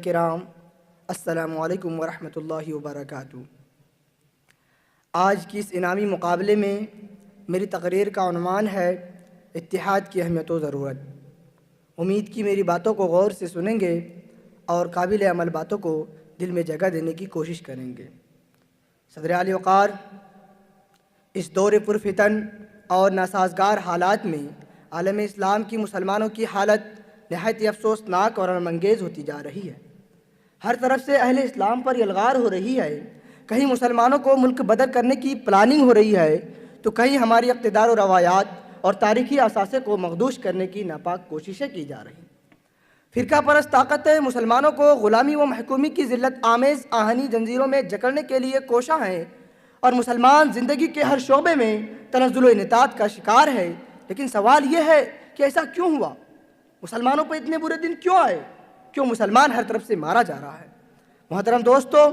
किराम, अस्सलामु अलैकुम वरहमतुल्लाहि वबरकातुहू। आज की इस इनामी मुकाबले में मेरी तकरीर का उन्वान है इत्तिहाद की अहमियत व ज़रूरत। उम्मीद की मेरी बातों को गौर से सुनेंगे और काबिल अमल बातों को दिल में जगह देने की कोशिश करेंगे। सदर आली वक़ार, इस दौर पुरफितन और नासाजगार हालात में आलम इस्लाम की मुसलमानों की हालत नहायत अफसोसनाक और अमंगेज़ होती जा रही है। हर तरफ से अहले इस्लाम पर यलगार हो रही है। कहीं मुसलमानों को मुल्क बदर करने की प्लानिंग हो रही है, तो कहीं हमारी इक़्तिदार और रवायात और तारीख़ी असासे को मखदूश करने की नापाक कोशिशें की जा रही। फ़िरका परस्त ताकतें मुसलमानों को ग़ुलामी व महकूमी की ज़िल्लत आमेज़ आहनी जंजीरों में जकड़ने के लिए कोशा हैं और मुसलमान ज़िंदगी के हर शोबे में तनज़्ज़ुल व इनतात का शिकार है। लेकिन सवाल ये है कि ऐसा क्यों हुआ? मुसलमानों पर इतने बुरे दिन क्यों आए? क्यों मुसलमान हर तरफ से मारा जा रहा है? मोहतरम दोस्तों,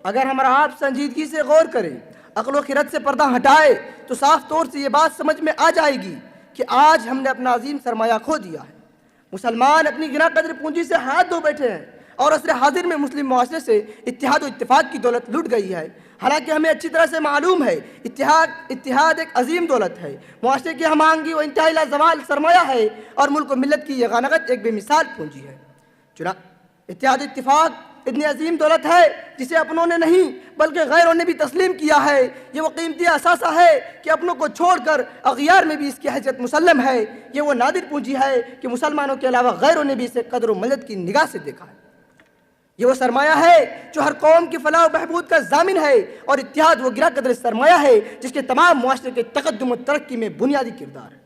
अगर हमारा आप संजीदगी से गौर करें, अक्ल व खिरत से पर्दा हटाए, तो साफ तौर से ये बात समझ में आ जाएगी कि आज हमने अपना अजीम सरमाया खो दिया है। मुसलमान अपनी गिना कदर पूंजी से हाथ धो बैठे हैं और असर हाजिर में मुस्लिम मुआशरे से इत्तिहाद व इत्तिफाक की दौलत लुट गई है। हालांकि हमें अच्छी तरह से मालूम है इत्तिहाद एक अजीम दौलत है, मुआशरे की हमांगी व इंतहाई लाजवाल सरमाया है और मुल्क व मिल्लत की यगानगत एक बेमिसाल पूंजी है। चुना इत्तिहाद इत्तिफाक इतनी अजीम दौलत है जिसे अपनों ने नहीं बल्कि गैरों ने भी तस्लीम किया है। ये वो कीमती असासा है कि अपनों को छोड़कर अगियार में भी इसकी हैसियत मुसल्लम है। ये वो नादिर पूंजी है कि मुसलमानों के अलावा गैरों ने भी इसे कदर व मदद की निगाह से देखा है। ये वो सरमाया है जो हर कौम की फलाह व बहबूद का जामिन है और इत्तिहाद वो गिरा कदर सरमाया है जिसके तमाम मुआशरे के तकद्दुम व तरक्की में बुनियादी किरदार है।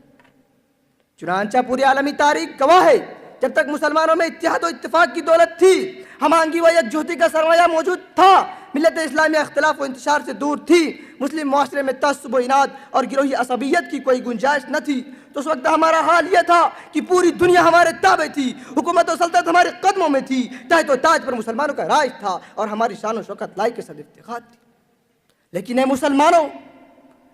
चुनांचा पूरी आलमी तारीख गवाह है, जब तक मुसलमानों में इत्तिहाद व इत्तिफाक की दौलत थी, हमांगी व एकजुहती का सरमाया मौजूद था, मिल्लत इस्लामिया इख्तिलाफ व इंतशार से दूर थी, मुस्लिम मुआशरे में तअस्सुब व इनाद और गिरोही असबियत की कोई गुंजाइश न थी, तो उस वक्त हमारा हाल यह था कि पूरी दुनिया हमारे ताबे थी, हुकूमत और सल्तनत हमारे कदमों में थी, तहत व ताज पर मुसलमानों का राज था और हमारी शान व शौकत लाई के सद इफ्तिखार थी। लेकिन मुसलमानों,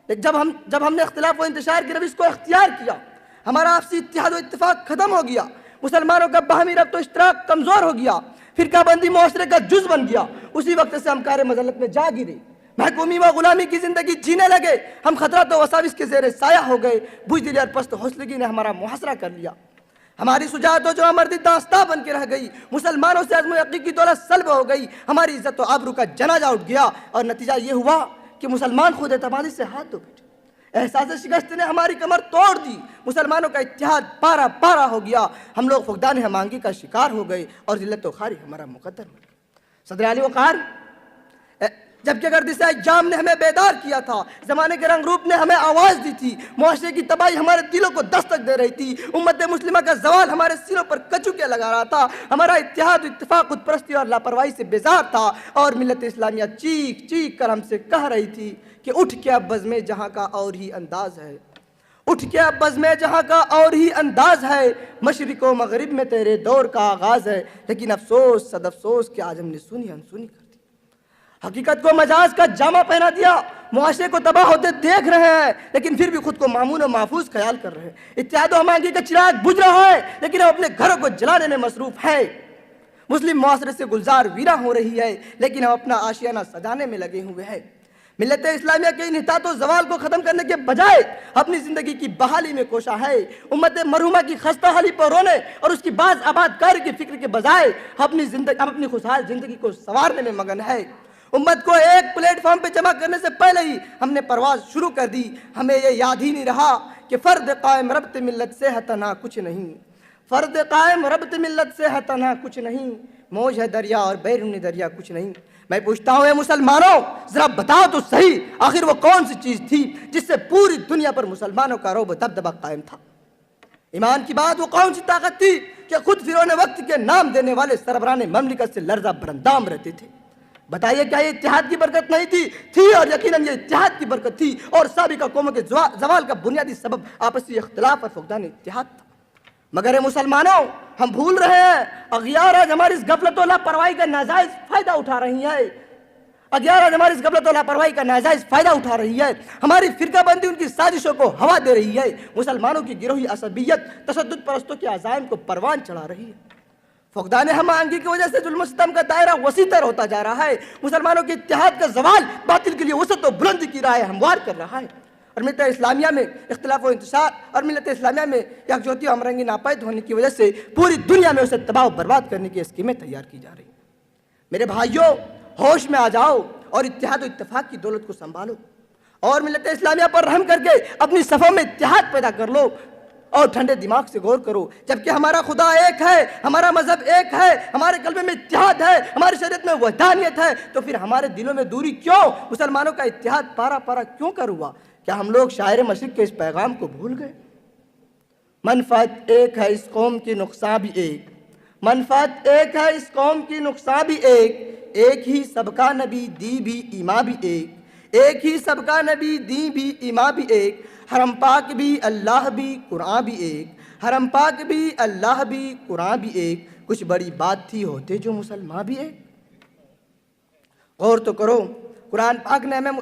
जब हमने इख्तिलाफ व इंतशार की रविश को इख्तियार किया, हमारा आपसी इत्तिहाद व इत्तिफाक खत्म हो गया, मुसलमानों का बाहमी रब्त व इश्तराक कमज़ोर हो गया, फिरकाबंदी मुआशरे का जुज़ बन गया। उसी वक्त से हम कार मज़ल्लत में जा गिरे, महकूमी व गुलामी की ज़िंदगी जीने लगे। हम खतरा तो वसाविस के ज़ेरे साया हो गए। बुज़दिली और पस्त हौसलगी ने हमारा मुहासरा कर लिया। हमारी सुजात जो मर्दी दास्ता बन के रह गई, मुसलमानों से अज़्म यक़ीन की दौलत सल्ब हो गई, हमारी इज़्ज़त व आबरू का जनाजा उठ गया और नतीजा ये हुआ कि मुसलमान खुद एतमादी से हाथ धो बैठे। एहसास शिकस्त ने हमारी कमर तोड़ दी, मुसलमानों का इत्तिहाद पारा पारा हो गया, हम लोग फुक़दान हमांगी का शिकार हो गए और ज़िल्लत व खारी हमारा मुक़द्दर हो गया। सदर आली वक़ार, जबकि गर्दिश अय्याम ने हमें बेदार किया था, ज़माने के रंग रूप ने हमें आवाज़ दी थी, मुआशरे की तबाही हमारे दिलों को दस्तक दे रही थी, उम्मत मुस्लिमा का ज़वाल हमारे सिरों पर कचुके लगा रहा था, हमारा इत्तिहाद इत्तिफाक खुदपरस्ती और लापरवाही से बेजार था और मिल्लत इस्लामिया चीख चीख कर हमसे कह रही थी कि उठ के अब बज़्म जहाँ का और ही अंदाज़ है, उठ के अब बज़्म जहाँ का और ही अंदाज़ है, मशरिक़ व मग़रिब में तेरे दौर का आगाज़ है। लेकिन अफसोस सद अफसोस कि आज हमने सुनी अनसुनी कर दी, हकीकत को मजाज का जामा पहना दिया, मुआशरे को तबाह होते देख रहे हैं लेकिन फिर भी खुद को मामून और महफूज ख्याल कर रहे हैं। इत्तिहाद व हमांगी का चिराग बुझ रहा है लेकिन हम अपने घरों को जलाने में मसरूफ़ है। मुस्लिम मुआशरे से गुलजार वीरा हो रही है लेकिन हम अपना आशियाना सजाने में लगे हुए हैं। मिल्लत इस्लामिया के इन्हितात व ज़वाल को ख़त्म करने के बजाय अपनी ज़िंदगी की बहाली में कोशा है। उम्मत मरहुमा की खस्ता हाली पर रोने और उसकी बाज़ आबादकारी की फिक्र के बजाय अपनी खुशहाल ज़िंदगी को संवारने में मगन है। उम्मत को एक प्लेटफॉर्म पे जमा करने से पहले ही हमने परवाज़ शुरू कर दी। हमें ये याद ही नहीं रहा कि फ़र्द कायम रब्त मिल्लत से है तन्हा कुछ नहीं, फ़र्द कायम रब्त मिल्लत से है तन्हा कुछ नहीं, मौज है दरिया और बैरूनी दरिया कुछ नहीं। मैं पूछता हूँ मुसलमानों, जरा बताओ तो सही, आखिर वो कौन सी चीज़ थी जिससे पूरी दुनिया पर मुसलमानों का रौब दबदबा कायम था? ईमान की बात वो कौन सी ताकत थी कि खुद फिरौन वक्त के नाम देने वाले सरबरान ममलिकत से लर्जा बरंदाम रहते थे? बताइए, क्या ये इत्तिहाद की बरकत नहीं थी? थी, और यकीनन ये इत्तिहाद की बरकत थी और साबिका कौमों के ज़वाल का बुनियादी सबब आपसी इख्तिलाफ और फुक़दान इत्तिहाद था। मगर मुसलमानों, हम भूल रहे हैं, अगियार आज हमारी इस गफलत और लापरवाही का नाजायज़ फ़ायदा उठा रही है। अगियार आज हमारी इस गफलत और लापरवाही का नाजायज़ फ़ायदा उठा रही है। हमारी फ़िरकाबंदी उनकी साजिशों को हवा दे रही है। मुसलमानों की गिरोही असबियत तशद्दुद परस्तों के अज़ाइम को परवान चढ़ा रही है। फुकदान हमआहंगी की वजह से जुल्म सितम का दायरा वसीतर होता जा रहा है। मुसलमानों के इत्तेहाद का जवाल बातिल के लिए वसत और बुलंदी की राह हमवार कर रहा है। और मिलत इस्लामिया में इख्तिलाफ व इंतशार और मिलत इस्लामिया में यकजोती हमरंगी नापैद होने की वजह से पूरी दुनिया में उसे तबाह बर्बाद करने की स्कीमें तैयार की जा रही। मेरे भाइयों, होश में आ जाओ और इत्तेहाद और इत्तेफाक की दौलत को संभालो और मिलत इस्लामिया पर रहम करके अपनी सफ़ों में इत्तेहाद पैदा कर लो और ठंडे दिमाग से गौर करो। जबकि हमारा खुदा एक है, हमारा मजहब एक है, हमारे कल्बे में इत्तेहाद है, हमारी शरीयत में वहदानियत है, तो फिर हमारे दिलों में दूरी क्यों? मुसलमानों का इत्तेहाद पारा पारा क्यों कर हुआ? क्या हम लोग शायर मशरिक के इस पैगाम को भूल गए? मनफात एक है, इस कौम की नुकसान भी एक। मनफात एक है, इस कौम की नुकसान भी एक ही सबका नबी दी भी ईमा भी एक ही सबका नबी दी भी ईमा भी एक। हरम पाक भी अल्लाह भी कुरान भी एक, हरम पाक भी अल्लाह भी कुरान भी एक। कुछ बड़ी बात थी, होते जो मुसलमान भी एक। गौर तो करो कुरान पाक ने हमें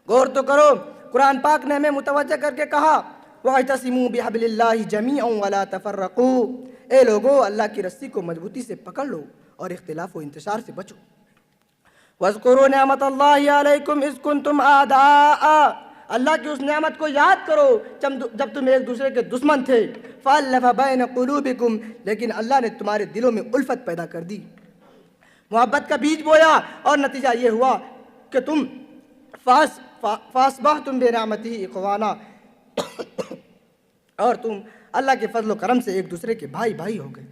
गौर तो करो कुरान पाक ने हमें मुतवज्जा करके कहा, वअतसिमू बिहब्लिल्लाहि जमीअन वला तफर्रकू। ए लोगो, अल्लाह की रस्सी को मजबूती से पकड़ लो और इख्तिलाफ व इंतशार से बचो। वज़कुरू निअमतल्लाहि अलैकुम इज़ कुंतुम आदाअ। अल्लाह की उस नेमत को याद करो जब तुम एक दूसरे के दुश्मन थे। फ़अल्लफ़ बैन क़ुलूबिकुम, लेकिन अल्लाह ने तुम्हारे दिलों में उल्फत पैदा कर दी, मोहब्बत का बीज बोया और नतीजा ये हुआ कि तुम फ़अस्बहतुम बिनिअमतिही इख़वाना और तुम अल्लाह के फजल करम से एक दूसरे के भाई भाई हो गए।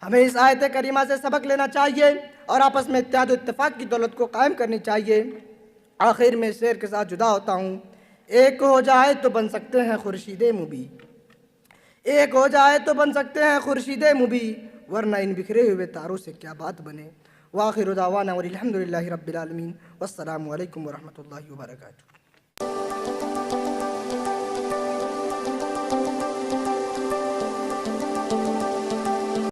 हमें इस आयत करीमा से सबक लेना चाहिए और आपस में इत्तेहाद और इत्तेफाक की दौलत को कायम करनी चाहिए। आखिर में शेर के साथ जुदा होता हूँ। एक हो जाए तो बन सकते हैं खुर्शीद मुबी, एक हो जाए तो बन सकते हैं खुर्शीद मुबी, वरना इन बिखरे हुए तारों से क्या बात बने। वाखिर दावाना वल्हम्दुलिल्लाहि रब्बिल आलमीन। वस्सलामु अलैकुम वरहमतुल्लाहि वबरकातुहू।